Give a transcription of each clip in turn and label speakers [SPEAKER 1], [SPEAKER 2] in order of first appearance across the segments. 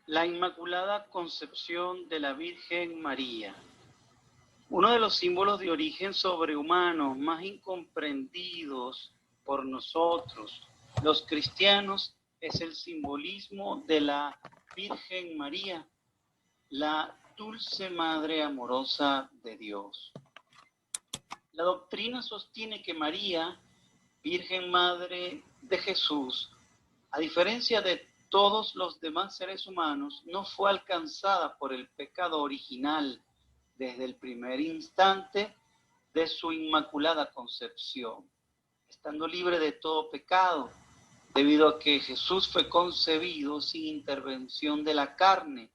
[SPEAKER 1] La Inmaculada Concepción de la Virgen María. Uno de los símbolos de origen sobrehumano más incomprendidos por nosotros, los cristianos, es el simbolismo de la Virgen María, la dulce Madre amorosa de Dios. La doctrina sostiene que María, Virgen Madre de Jesús, a diferencia de todos los demás seres humanos, no fue alcanzada por el pecado original desde el primer instante de su inmaculada concepción, estando libre de todo pecado, debido a que Jesús fue concebido sin intervención de la carne,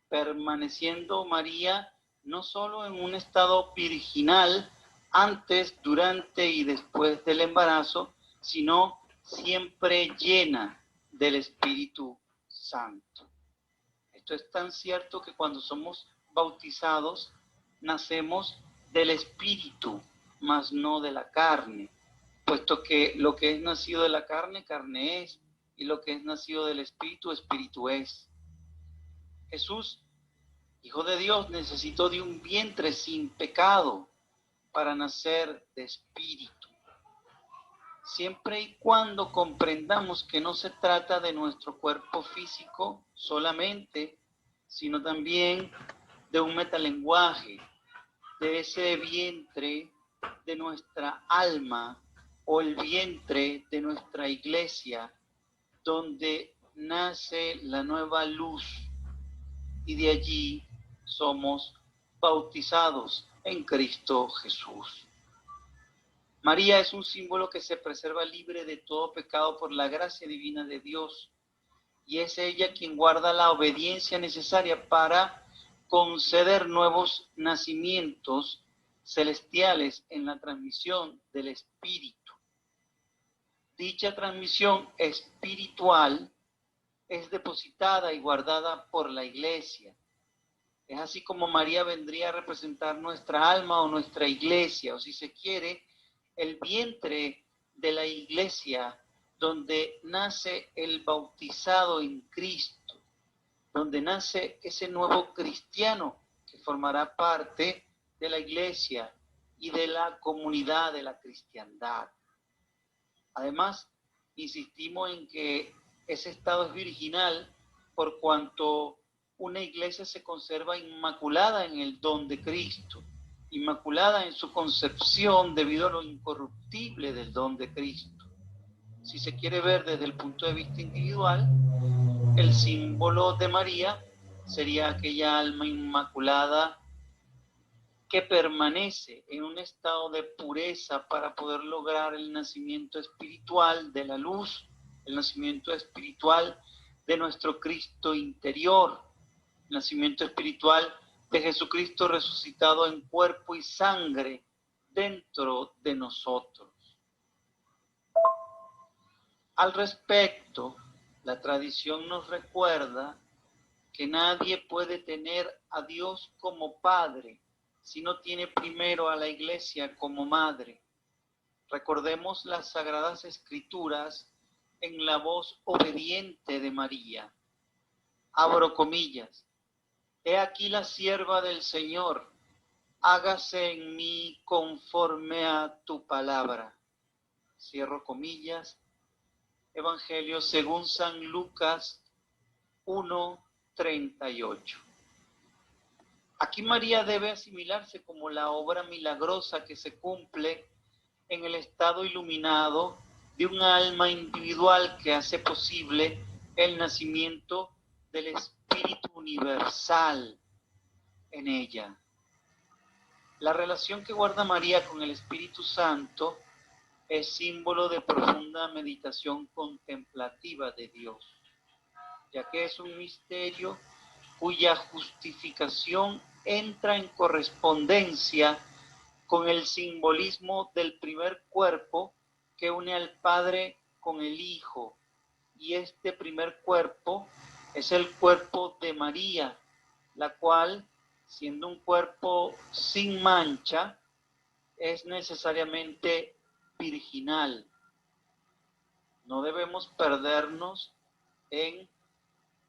[SPEAKER 1] permaneciendo María no solo en un estado virginal antes, durante y después del embarazo, sino siempre llena del Espíritu Santo. Esto es tan cierto que cuando somos bautizados, nacemos del Espíritu, mas no de la carne, puesto que lo que es nacido de la carne, carne es, y lo que es nacido del Espíritu, Espíritu es. Jesús, Hijo de Dios, necesitó de un vientre sin pecado para nacer de Espíritu. Siempre y cuando comprendamos que no se trata de nuestro cuerpo físico solamente, sino también de un metalenguaje, de ese vientre de nuestra alma o el vientre de nuestra iglesia, donde nace la nueva luz y de allí somos bautizados en Cristo Jesús. María es un símbolo que se preserva libre de todo pecado por la gracia divina de Dios, y es ella quien guarda la obediencia necesaria para conceder nuevos nacimientos celestiales en la transmisión del Espíritu. Dicha transmisión espiritual es depositada y guardada por la Iglesia. Es así como María vendría a representar nuestra alma o nuestra iglesia, o si se quiere, el vientre de la iglesia, donde nace el bautizado en Cristo, donde nace ese nuevo cristiano que formará parte de la iglesia y de la comunidad de la cristiandad. Además, insistimos en que ese estado es virginal por cuanto una iglesia se conserva inmaculada en el don de Cristo, inmaculada en su concepción debido a lo incorruptible del don de Cristo. Si se quiere ver desde el punto de vista individual, el símbolo de María sería aquella alma inmaculada que permanece en un estado de pureza para poder lograr el nacimiento espiritual de la luz, el nacimiento espiritual de nuestro Cristo interior, el nacimiento espiritual de Jesucristo resucitado en cuerpo y sangre dentro de nosotros. Al respecto, la tradición nos recuerda que nadie puede tener a Dios como Padre si no tiene primero a la Iglesia como Madre. Recordemos las Sagradas Escrituras en la voz obediente de María. Abro comillas. He aquí la sierva del Señor, hágase en mí conforme a tu palabra. Cierro comillas. Evangelio según San Lucas 1:38. Aquí María debe asimilarse como la obra milagrosa que se cumple en el estado iluminado de un alma individual que hace posible el nacimiento del Espíritu universal en ella. La relación que guarda María con el Espíritu Santo es símbolo de profunda meditación contemplativa de Dios, ya que es un misterio cuya justificación entra en correspondencia con el simbolismo del primer cuerpo que une al Padre con el Hijo. Y este primer cuerpo es el cuerpo de María, la cual, siendo un cuerpo sin mancha, es necesariamente virginal. No debemos perdernos en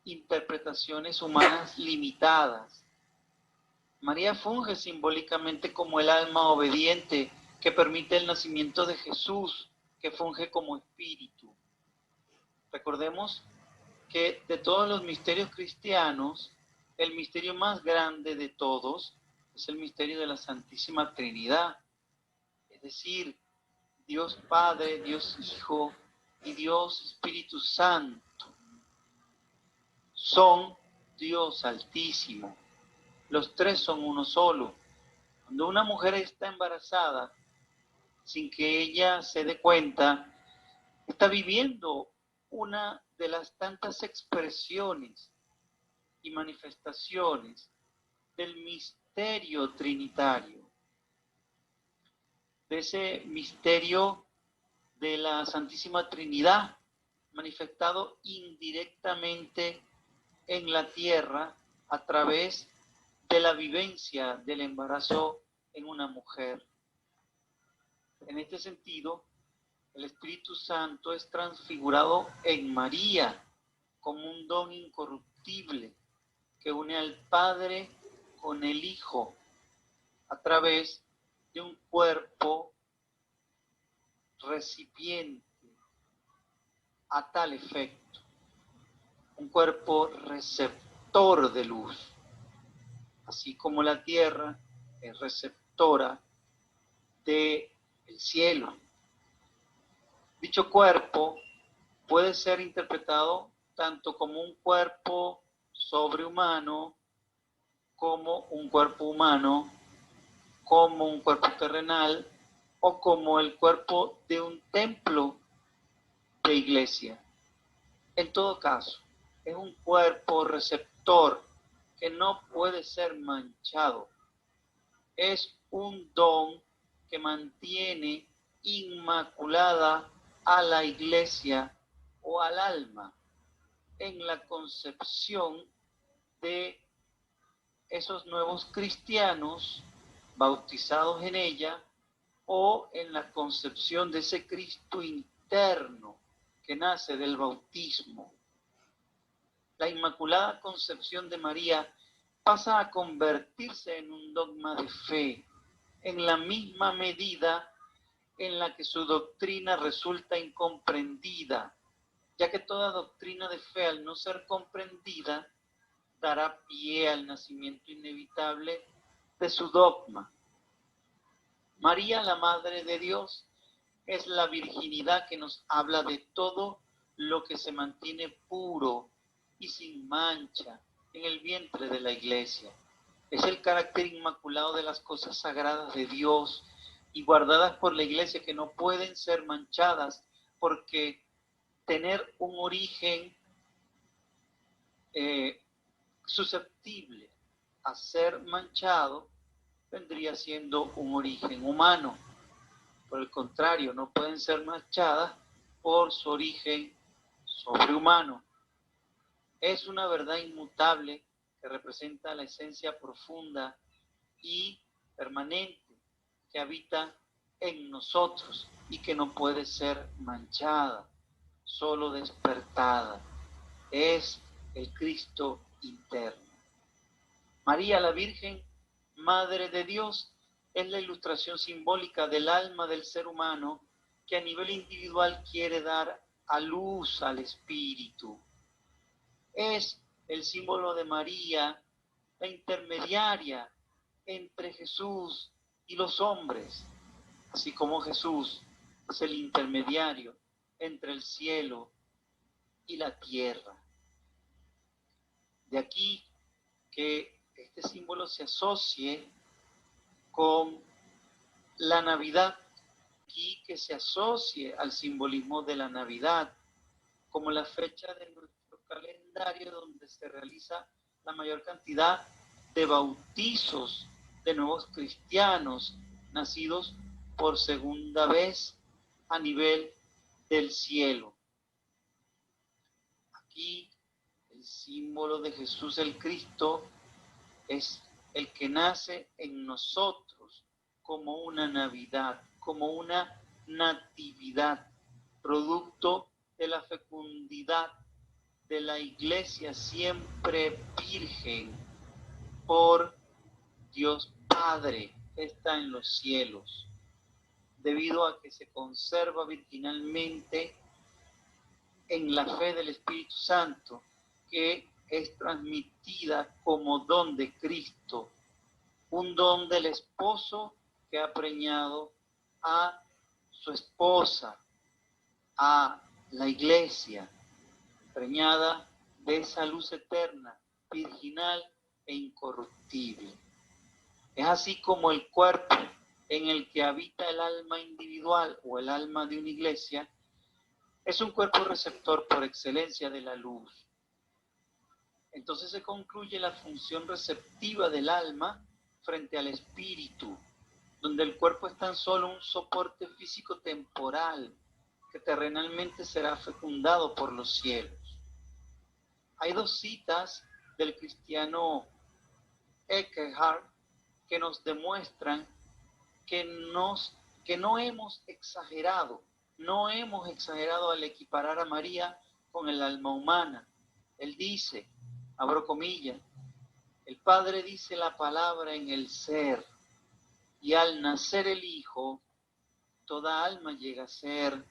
[SPEAKER 1] interpretaciones humanas limitadas. María funge simbólicamente como el alma obediente que permite el nacimiento de Jesús, que funge como espíritu. Recordemos que de todos los misterios cristianos, el misterio más grande de todos es el misterio de la Santísima Trinidad, es decir, Dios Padre, Dios Hijo y Dios Espíritu Santo. Son Dios Altísimo. Los tres son uno solo. Cuando una mujer está embarazada, sin que ella se dé cuenta, está viviendo una de las tantas expresiones y manifestaciones del misterio trinitario, de ese misterio de la Santísima Trinidad, manifestado indirectamente en la tierra a través de la vivencia del embarazo en una mujer. En este sentido, el Espíritu Santo es transfigurado en María como un don incorruptible que une al Padre con el Hijo a través de un cuerpo recipiente a tal efecto, un cuerpo receptor de luz, así como la tierra es receptora del cielo. Dicho cuerpo puede ser interpretado tanto como un cuerpo sobrehumano, como un cuerpo humano, como un cuerpo terrenal o como el cuerpo de un templo de iglesia. En todo caso, es un cuerpo receptor que no puede ser manchado. Es un don que mantiene inmaculada a la iglesia o al alma en la concepción de esos nuevos cristianos bautizados en ella o en la concepción de ese Cristo interno que nace del bautismo. La Inmaculada Concepción de María pasa a convertirse en un dogma de fe, en la misma medida en la que su doctrina resulta incomprendida, ya que toda doctrina de fe, al no ser comprendida, dará pie al nacimiento inevitable de su dogma. María, la Madre de Dios, es la virginidad que nos habla de todo lo que se mantiene puro y sin mancha en el vientre de la Iglesia. Es el carácter inmaculado de las cosas sagradas de Dios y guardadas por la Iglesia, que no pueden ser manchadas, porque tener un origen susceptible a ser manchado vendría siendo un origen humano. Por el contrario, no pueden ser manchadas por su origen sobrehumano. Es una verdad inmutable que representa la esencia profunda y permanente que habita en nosotros y que no puede ser manchada, solo despertada. Es el Cristo interno. María, la Virgen, Madre de Dios, es la ilustración simbólica del alma del ser humano que a nivel individual quiere dar a luz al Espíritu. Es el símbolo de María, la intermediaria entre Jesús y los hombres, así como Jesús es el intermediario entre el cielo y la tierra. De aquí que este símbolo se asocie con la Navidad y que se asocie al simbolismo de la Navidad como la fecha de nuestro calendario donde se realiza la mayor cantidad de bautizos de nuevos cristianos nacidos por segunda vez a nivel del cielo. Aquí el símbolo de Jesús el Cristo es el que nace en nosotros como una Navidad, como una natividad, producto de la fecundidad de la iglesia siempre virgen por Dios Padre que está en los cielos, debido a que se conserva virginalmente en la fe del Espíritu Santo, que es transmitida como don de Cristo, un don del esposo que ha preñado a su esposa, a la iglesia, preñada de esa luz eterna, virginal e incorruptible. Es así como el cuerpo en el que habita el alma individual o el alma de una iglesia es un cuerpo receptor por excelencia de la luz. Entonces se concluye la función receptiva del alma frente al espíritu, donde el cuerpo es tan solo un soporte físico temporal que terrenalmente será fecundado por los cielos. Hay dos citas del cristiano Eckhart que nos demuestran que no hemos exagerado al equiparar a María con el alma humana. Él dice, abro comillas, el Padre dice la palabra en el ser, y al nacer el Hijo, toda alma llega a ser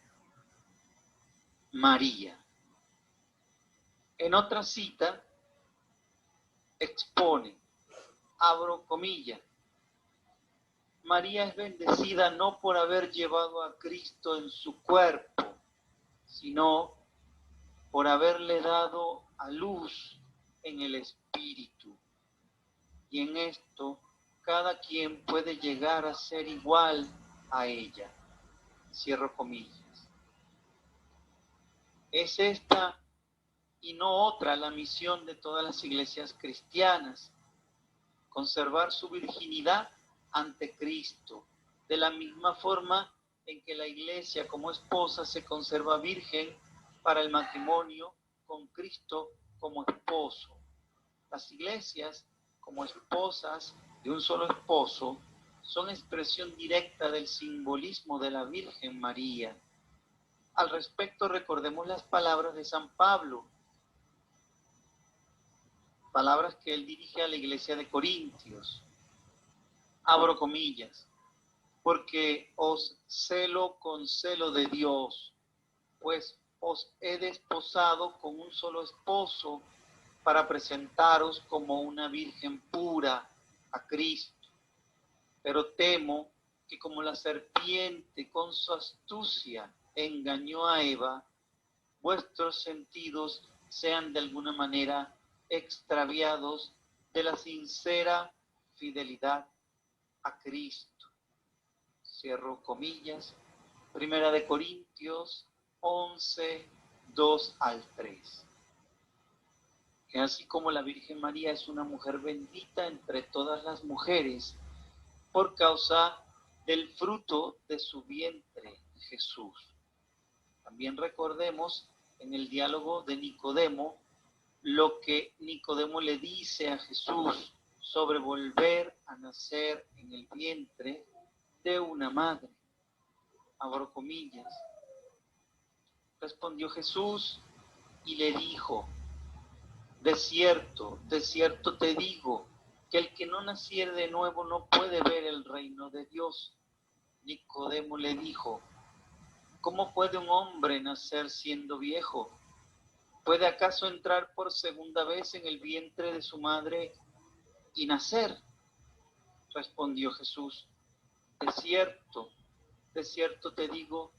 [SPEAKER 1] María. En otra cita, expone, abro comillas, María es bendecida no por haber llevado a Cristo en su cuerpo, sino por haberle dado a luz en el Espíritu. Y en esto, cada quien puede llegar a ser igual a ella. Cierro comillas. Es esta y no otra la misión de todas las iglesias cristianas, conservar su virginidad ante Cristo, de la misma forma en que la iglesia como esposa se conserva virgen para el matrimonio con Cristo como esposo. Las iglesias como esposas de un solo esposo son expresión directa del simbolismo de la Virgen María. Al respecto, recordemos las palabras de San Pablo, palabras que él dirige a la iglesia de Corintios. Abro comillas, porque os celo con celo de Dios, pues os he desposado con un solo esposo para presentaros como una virgen pura a Cristo. Pero temo que como la serpiente con su astucia engañó a Eva, vuestros sentidos sean de alguna manera extraviados de la sincera fidelidad a Cristo. Cierro comillas, Primera de Corintios 11, 2 al 3. Que así como la Virgen María es una mujer bendita entre todas las mujeres, por causa del fruto de su vientre, Jesús. También recordemos en el diálogo de Nicodemo, lo que Nicodemo le dice a Jesús sobre volver a nacer en el vientre de una madre. Abro comillas. Respondió Jesús y le dijo, de cierto te digo, que el que no naciere de nuevo no puede ver el reino de Dios. Nicodemo le dijo, ¿cómo puede un hombre nacer siendo viejo? ¿Puede acaso entrar por segunda vez en el vientre de su madre y nacer? Respondió Jesús, de cierto te digo,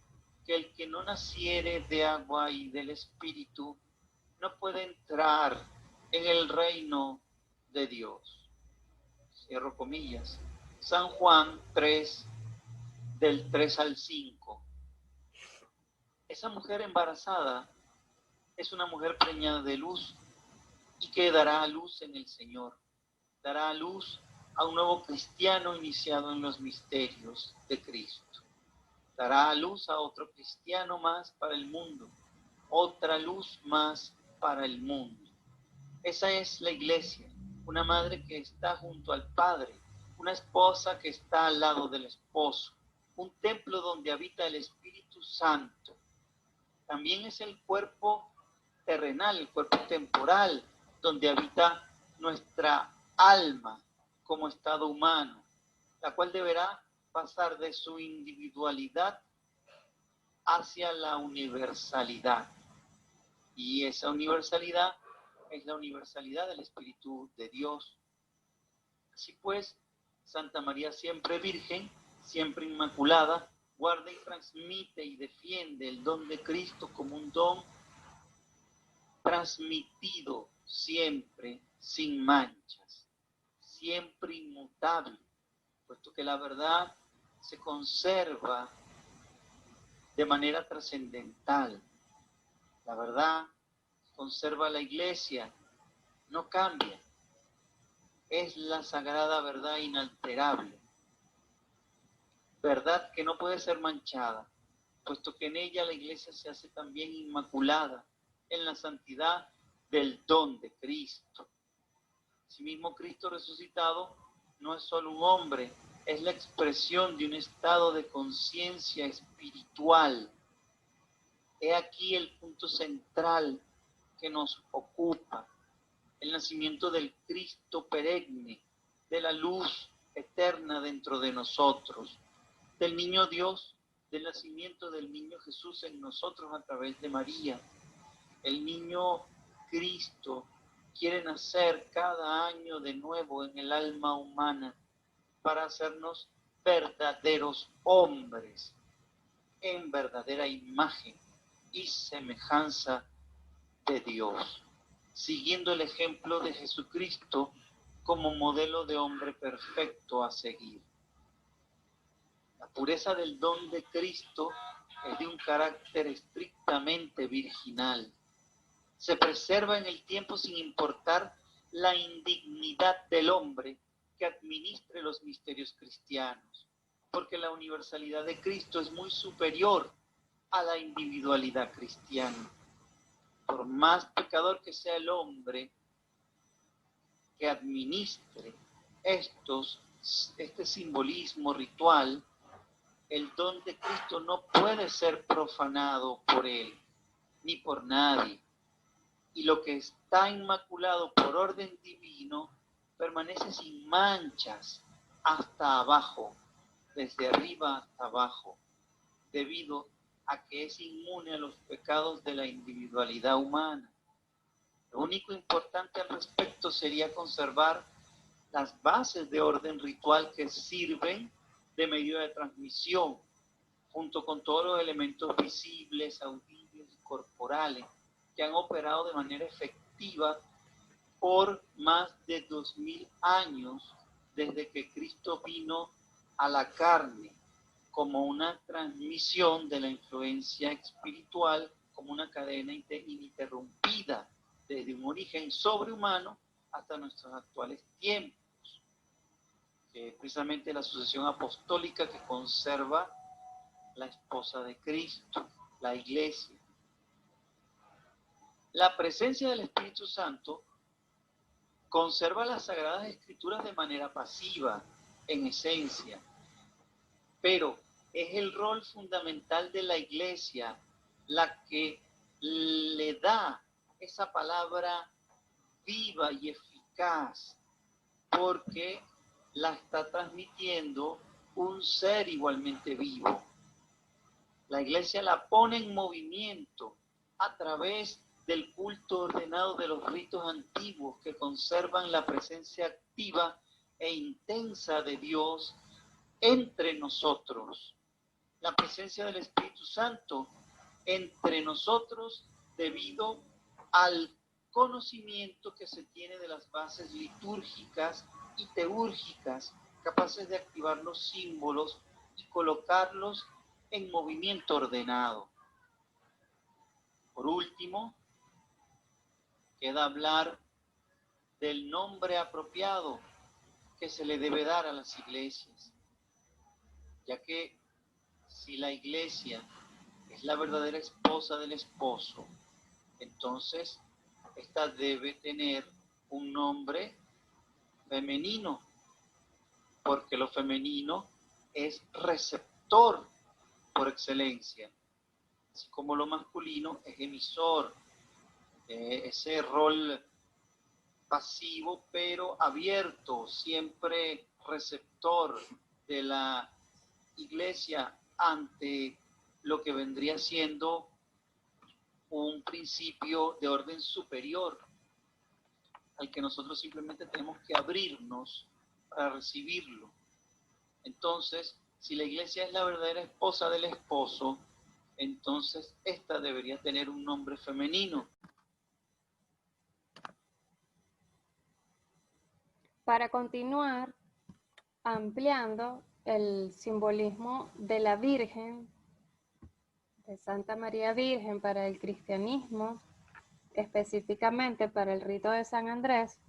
[SPEAKER 1] que el que no naciere de agua y del Espíritu no puede entrar en el reino de Dios. Cierro comillas. San Juan 3, del 3 al 5. Esa mujer embarazada es una mujer preñada de luz y que dará a luz en el Señor. Dará a luz a un nuevo cristiano iniciado en los misterios de Cristo. Dará a luz a otro cristiano más para el mundo, otra luz más para el mundo. Esa es la iglesia, una madre que está junto al Padre, una esposa que está al lado del esposo, un templo donde habita el Espíritu Santo. También es el cuerpo terrenal, el cuerpo temporal, donde habita nuestra alma como estado humano, la cual deberá pasar de su individualidad hacia la universalidad. Y esa universalidad es la universalidad del Espíritu de Dios. Así pues, Santa María siempre virgen, siempre inmaculada, guarda y transmite y defiende el don de Cristo como un don transmitido siempre sin manchas, siempre inmutable, puesto que la verdad se conserva de manera trascendental. La verdad conserva la Iglesia, no cambia. Es la sagrada verdad inalterable. Verdad que no puede ser manchada, puesto que en ella la Iglesia se hace también inmaculada en la santidad del don de Cristo. Asimismo, Cristo resucitado no es solo un hombre, es la expresión de un estado de conciencia espiritual. He aquí el punto central que nos ocupa, el nacimiento del Cristo perenne, de la luz eterna dentro de nosotros, del niño Dios, del nacimiento del niño Jesús en nosotros a través de María. El niño Cristo quiere nacer cada año de nuevo en el alma humana para hacernos verdaderos hombres, en verdadera imagen y semejanza de Dios, siguiendo el ejemplo de Jesucristo como modelo de hombre perfecto a seguir. La pureza del don de Cristo es de un carácter estrictamente virginal. Se preserva en el tiempo sin importar la indignidad del hombre que administre los misterios cristianos, porque la universalidad de Cristo es muy superior a la individualidad cristiana. Por más pecador que sea el hombre que administre este simbolismo ritual, el don de Cristo no puede ser profanado por él, ni por nadie. Y lo que está inmaculado por orden divino permanece sin manchas hasta abajo, desde arriba hasta abajo, debido a que es inmune a los pecados de la individualidad humana. Lo único importante al respecto sería conservar las bases de orden ritual que sirven de medio de transmisión, junto con todos los elementos visibles, audibles y corporales que han operado de manera efectiva por más de 2000 años desde que Cristo vino a la carne, como una transmisión de la influencia espiritual, como una cadena ininterrumpida desde un origen sobrehumano hasta nuestros actuales tiempos, que es precisamente la sucesión apostólica que conserva la esposa de Cristo, la Iglesia. La presencia del Espíritu Santo conserva las Sagradas Escrituras de manera pasiva, en esencia, pero es el rol fundamental de la Iglesia la que le da esa palabra viva y eficaz, porque la está transmitiendo un ser igualmente vivo. La Iglesia la pone en movimiento a través del culto ordenado de los ritos antiguos que conservan la presencia activa e intensa de Dios entre nosotros. La presencia del Espíritu Santo entre nosotros debido al conocimiento que se tiene de las bases litúrgicas y teúrgicas, capaces de activar los símbolos y colocarlos en movimiento ordenado. Por último, queda hablar del nombre apropiado que se le debe dar a las iglesias, ya que si la iglesia es la verdadera esposa del esposo, entonces esta debe tener un nombre femenino, porque lo femenino es receptor por excelencia, así como lo masculino es emisor. ese rol pasivo, pero abierto, siempre receptor de la iglesia ante lo que vendría siendo un principio de orden superior, al que nosotros simplemente tenemos que abrirnos para recibirlo. Entonces, si la iglesia es la verdadera esposa del esposo, entonces esta debería tener un nombre femenino.
[SPEAKER 2] Para continuar ampliando el simbolismo de la Virgen, de Santa María Virgen para el cristianismo, específicamente para el rito de San Andrés,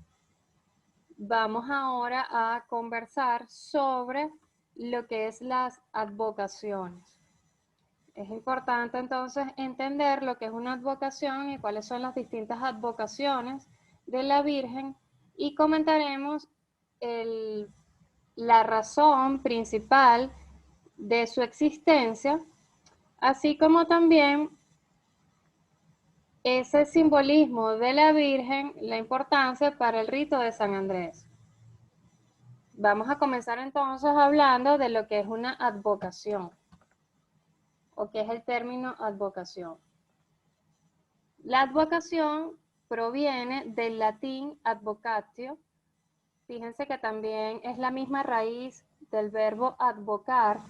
[SPEAKER 2] vamos ahora a conversar sobre lo que es las advocaciones. Es importante entonces entender lo que es una advocación y cuáles son las distintas advocaciones de la Virgen, y comentaremos la razón principal de su existencia, así como también ese simbolismo de la Virgen, la importancia para el rito de San Andrés. Vamos a comenzar entonces hablando de lo que es una advocación, o qué es el término advocación. La advocación proviene del latín advocatio. Fíjense que también es la misma raíz del verbo advocar,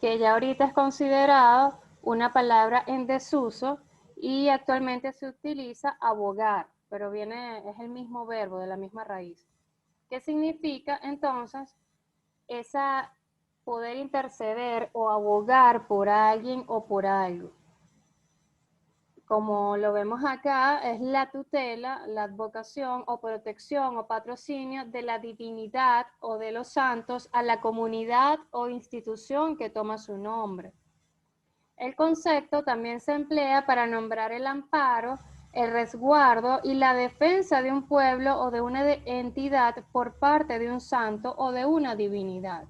[SPEAKER 2] que ya ahorita es considerado una palabra en desuso y actualmente se utiliza abogar, pero es el mismo verbo de la misma raíz. ¿Qué significa entonces esa poder interceder o abogar por alguien o por algo? Como lo vemos acá, es la tutela, la advocación o protección o patrocinio de la divinidad o de los santos a la comunidad o institución que toma su nombre. El concepto también se emplea para nombrar el amparo, el resguardo y la defensa de un pueblo o de una entidad por parte de un santo o de una divinidad.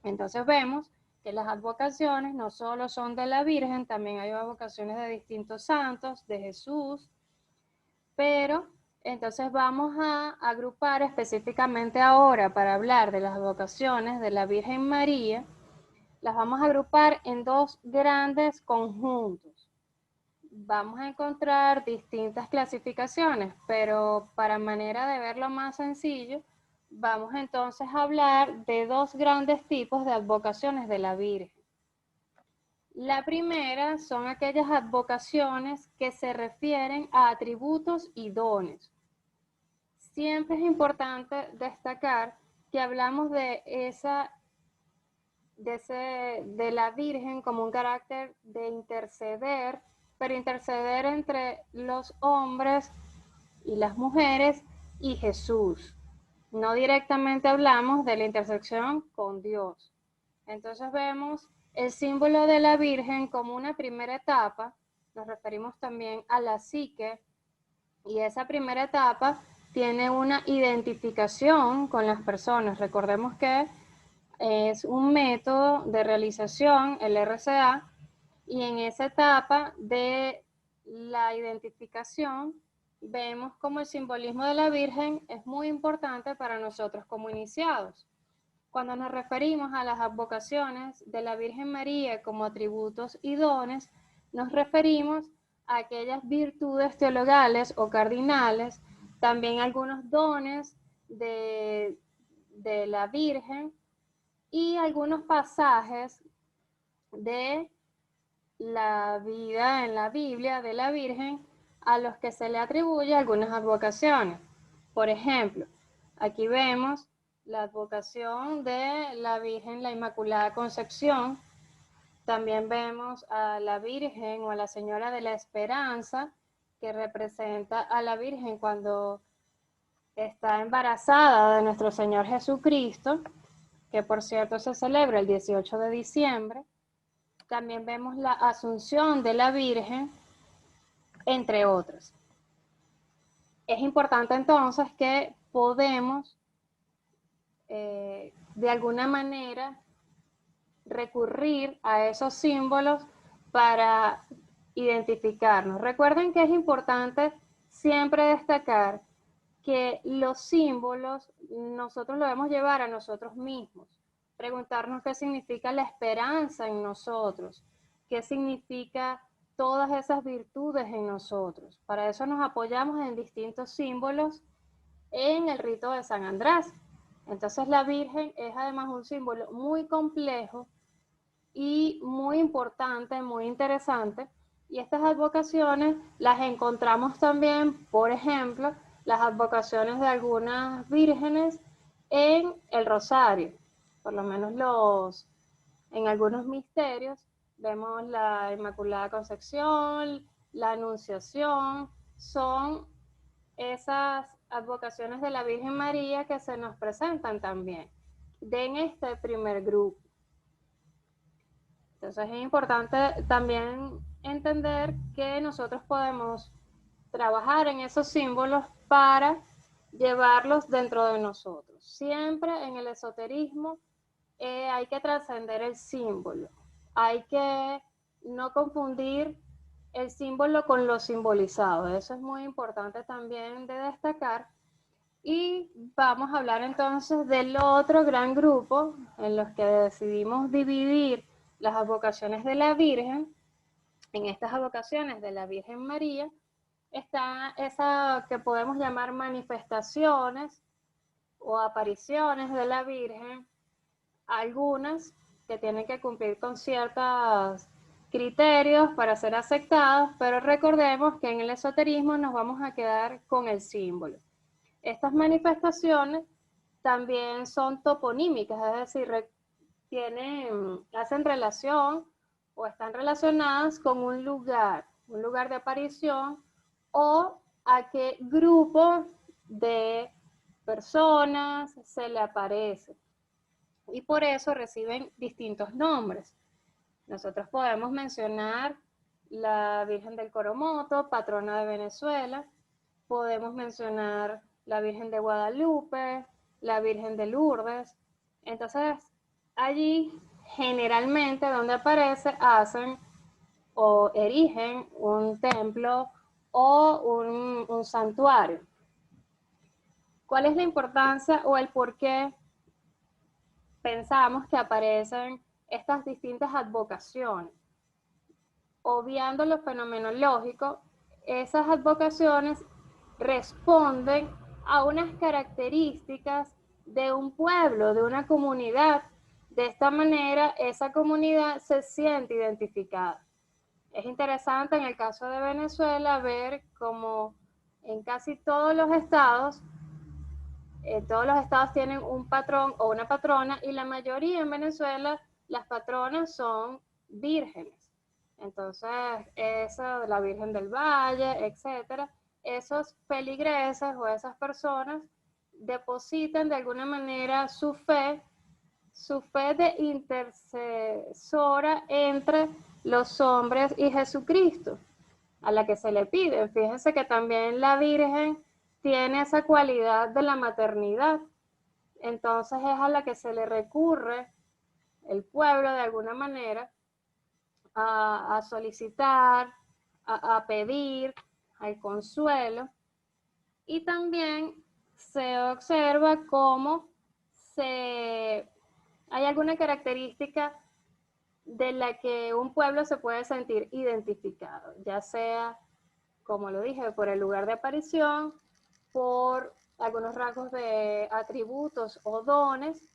[SPEAKER 2] Entonces vemos que las advocaciones no solo son de la Virgen, también hay advocaciones de distintos santos, de Jesús, pero entonces vamos a agrupar específicamente ahora para hablar de las advocaciones de la Virgen María, las vamos a agrupar en dos grandes conjuntos. Vamos a encontrar distintas clasificaciones, pero para manera de verlo más sencillo, vamos entonces a hablar de dos grandes tipos de advocaciones de la Virgen. La primera son aquellas advocaciones que se refieren a atributos y dones. Siempre es importante destacar que hablamos de la Virgen como un carácter de interceder, pero interceder entre los hombres y las mujeres y Jesús. No directamente hablamos de la intersección con Dios. Entonces vemos el símbolo de la Virgen como una primera etapa, nos referimos también a la psique, y esa primera etapa tiene una identificación con las personas. Recordemos que es un método de realización, el RCA, y en esa etapa de la identificación vemos como el simbolismo de la Virgen es muy importante para nosotros como iniciados. Cuando nos referimos a las advocaciones de la Virgen María como atributos y dones, nos referimos a aquellas virtudes teologales o cardinales, también algunos dones de la Virgen y algunos pasajes de la vida en la Biblia de la Virgen a los que se le atribuye algunas advocaciones. Por ejemplo, aquí vemos la advocación de la Virgen, la Inmaculada Concepción. También vemos a la Virgen o a la Señora de la Esperanza, que representa a la Virgen cuando está embarazada de nuestro Señor Jesucristo, que por cierto se celebra el 18 de diciembre. También vemos la Asunción de la Virgen, entre otras. Es importante entonces que podemos de alguna manera recurrir a esos símbolos para identificarnos. Recuerden que es importante siempre destacar que los símbolos nosotros lo debemos llevar a nosotros mismos. Preguntarnos qué significa la esperanza en nosotros, qué significa todas esas virtudes en nosotros. Para eso nos apoyamos en distintos símbolos en el rito de San Andrés. Entonces la Virgen es además un símbolo muy complejo y muy importante, muy interesante. Y estas advocaciones las encontramos también, por ejemplo, las advocaciones de algunas vírgenes en el rosario. Por lo menos en algunos misterios vemos la Inmaculada Concepción, la Anunciación, son esas advocaciones de la Virgen María que se nos presentan también en este primer grupo. Entonces es importante también entender que nosotros podemos trabajar en esos símbolos para llevarlos dentro de nosotros. Siempre en el esoterismo hay que trascender el símbolo. Hay que no confundir el símbolo con lo simbolizado. Eso es muy importante también de destacar. Y vamos a hablar entonces del otro gran grupo en los que decidimos dividir las advocaciones de la Virgen. En estas advocaciones de la Virgen María está esa que podemos llamar manifestaciones o apariciones de la Virgen, algunas que tienen que cumplir con ciertos criterios para ser aceptados, pero recordemos que en el esoterismo nos vamos a quedar con el símbolo. Estas manifestaciones también son toponímicas, es decir, hacen relación o están relacionadas con un lugar de aparición o a qué grupo de personas se le aparece. Y por eso reciben distintos nombres. Nosotros podemos mencionar la Virgen del Coromoto, patrona de Venezuela. Podemos mencionar la Virgen de Guadalupe, la Virgen de Lourdes. Entonces, allí generalmente donde aparece hacen o erigen un templo o un santuario. ¿Cuál es la importancia o el por qué pensamos que aparecen estas distintas advocaciones? Obviando lo fenomenológico, esas advocaciones responden a unas características de un pueblo, de una comunidad. De esta manera, esa comunidad se siente identificada. Es interesante en el caso de Venezuela ver cómo en casi todos los estados tienen un patrón o una patrona, y la mayoría en Venezuela, las patronas son vírgenes. Entonces, eso, la Virgen del Valle, etcétera, esos feligreses o esas personas depositan de alguna manera su fe de intercesora entre los hombres y Jesucristo, a la que se le pide. Fíjense que también la Virgen tiene esa cualidad de la maternidad. Entonces es a la que se le recurre el pueblo de alguna manera a solicitar, a pedir al consuelo. Y también se observa cómo hay alguna característica de la que un pueblo se puede sentir identificado, ya sea, como lo dije, por el lugar de aparición, por algunos rasgos de atributos o dones,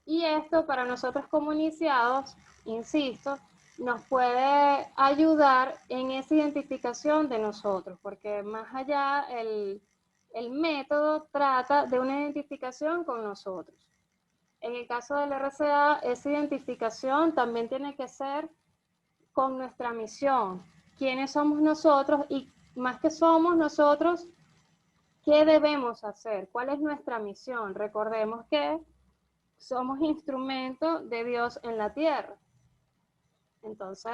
[SPEAKER 2] y esto para nosotros como iniciados, insisto, nos puede ayudar en esa identificación de nosotros, porque más allá el método trata de una identificación con nosotros. En el caso del RCA, esa identificación también tiene que ser con nuestra misión. ¿Quiénes somos nosotros? Y más que somos nosotros, ¿qué debemos hacer? ¿Cuál es nuestra misión? Recordemos que somos instrumentos de Dios en la tierra. Entonces,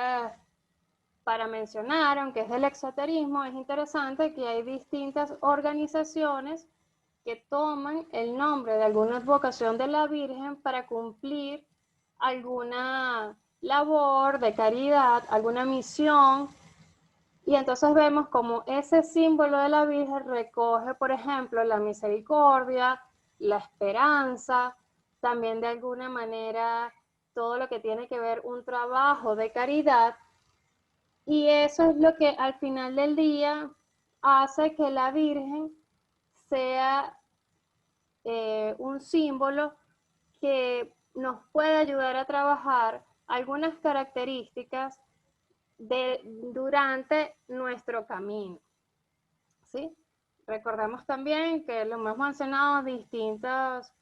[SPEAKER 2] para mencionar, aunque es del exoterismo, es interesante que hay distintas organizaciones que toman el nombre de alguna advocación de la Virgen para cumplir alguna labor de caridad, alguna misión Y entonces vemos como ese símbolo de la Virgen recoge, por ejemplo, la misericordia, la esperanza, también de alguna manera todo lo que tiene que ver un trabajo de caridad. Y eso es lo que al final del día hace que la Virgen sea un símbolo que nos puede ayudar a trabajar algunas características durante nuestro camino. ¿Sí? Recordemos también que lo hemos mencionado distintas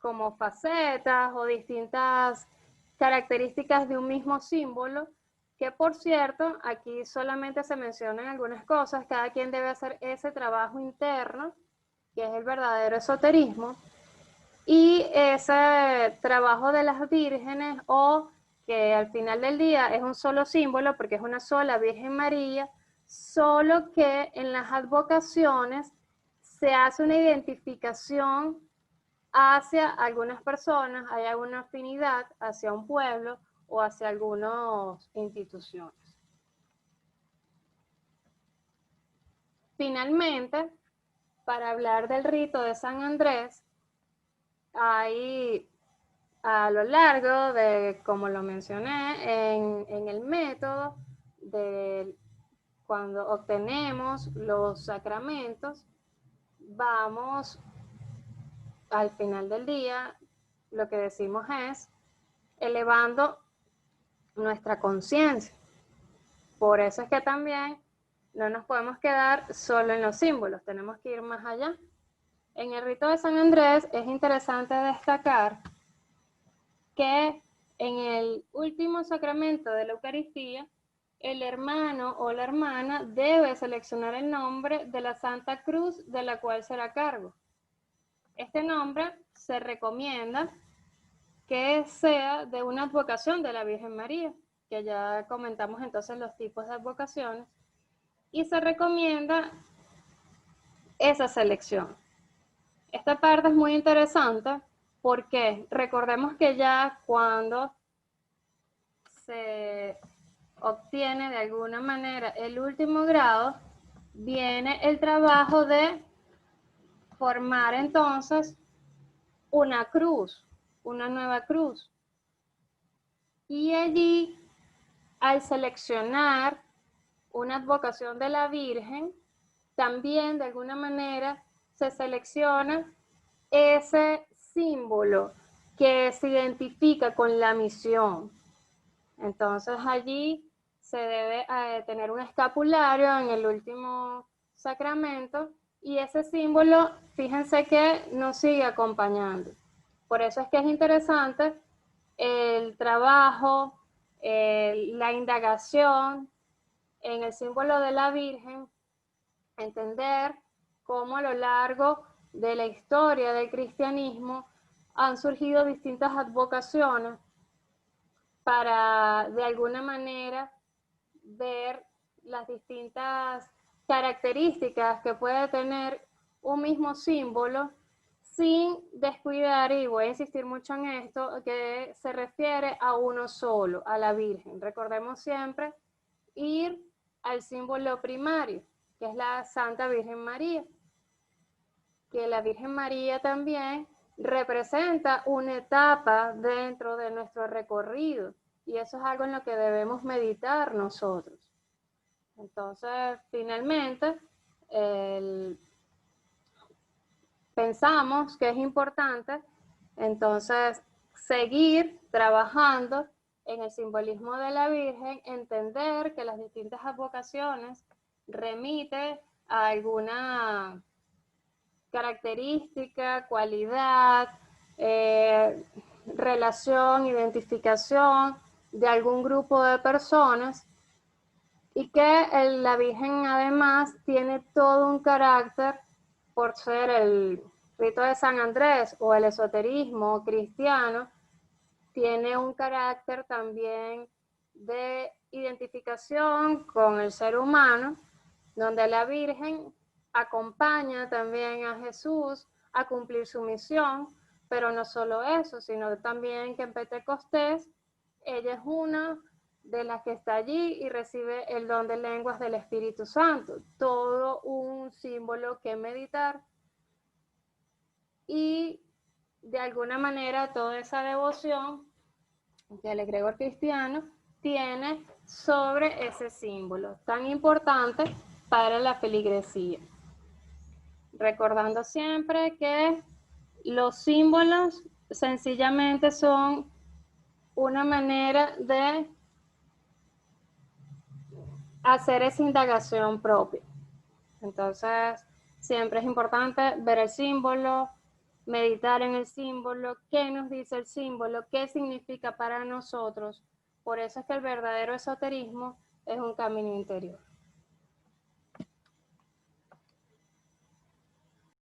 [SPEAKER 2] como facetas o distintas características de un mismo símbolo, que por cierto, aquí solamente se mencionan algunas cosas, cada quien debe hacer ese trabajo interno, que es el verdadero esoterismo, y ese trabajo de las vírgenes, o que al final del día es un solo símbolo, porque es una sola Virgen María, solo que en las advocaciones se hace una identificación hacia algunas personas, hay alguna afinidad hacia un pueblo o hacia algunas instituciones. Finalmente, para hablar del rito de San Andrés, hay a lo largo de, como lo mencioné, en el método de cuando obtenemos los sacramentos, vamos al final del día, lo que decimos es elevando nuestra conciencia. Por eso es que también no nos podemos quedar solo en los símbolos, tenemos que ir más allá. En el rito de San Andrés es interesante destacar que en el último sacramento de la Eucaristía, el hermano o la hermana debe seleccionar el nombre de la Santa Cruz de la cual será cargo. Este nombre se recomienda que sea de una advocación de la Virgen María, que ya comentamos entonces los tipos de advocaciones, y se recomienda esa selección. Esta parte es muy interesante porque recordemos que ya cuando se obtiene de alguna manera el último grado, viene el trabajo de formar entonces una cruz, una nueva cruz. Y allí, al seleccionar una advocación de la Virgen, también de alguna manera se selecciona ese símbolo que se identifica con la misión. Entonces allí se debe tener un escapulario en el último sacramento y ese símbolo, fíjense que nos sigue acompañando. Por eso es que es interesante el trabajo, la indagación en el símbolo de la Virgen, entender cómo a lo largo de la historia del cristianismo han surgido distintas advocaciones para de alguna manera ver las distintas características que puede tener un mismo símbolo sin descuidar, y voy a insistir mucho en esto, que se refiere a uno solo, a la Virgen. Recordemos siempre ir al símbolo primario, que es la Santa Virgen María, que la Virgen María también representa una etapa dentro de nuestro recorrido, y eso es algo en lo que debemos meditar nosotros. Entonces, finalmente, pensamos que es importante entonces seguir trabajando en el simbolismo de la Virgen, entender que las distintas advocaciones remiten a alguna característica, cualidad, relación, identificación de algún grupo de personas, y que la Virgen además tiene todo un carácter por ser el rito de San Andrés o el esoterismo cristiano, tiene un carácter también de identificación con el ser humano, donde la Virgen acompaña también a Jesús a cumplir su misión, pero no solo eso, sino también que en Pentecostés ella es una de la que está allí y recibe el don de lenguas del Espíritu Santo. Todo un símbolo que meditar y de alguna manera toda esa devoción que el egregor cristiano tiene sobre ese símbolo tan importante para la feligresía. Recordando siempre que los símbolos sencillamente son una manera de hacer esa indagación propia. Entonces, siempre es importante ver el símbolo, meditar en el símbolo, qué nos dice el símbolo, qué significa para nosotros. Por eso es que el verdadero esoterismo es un camino interior.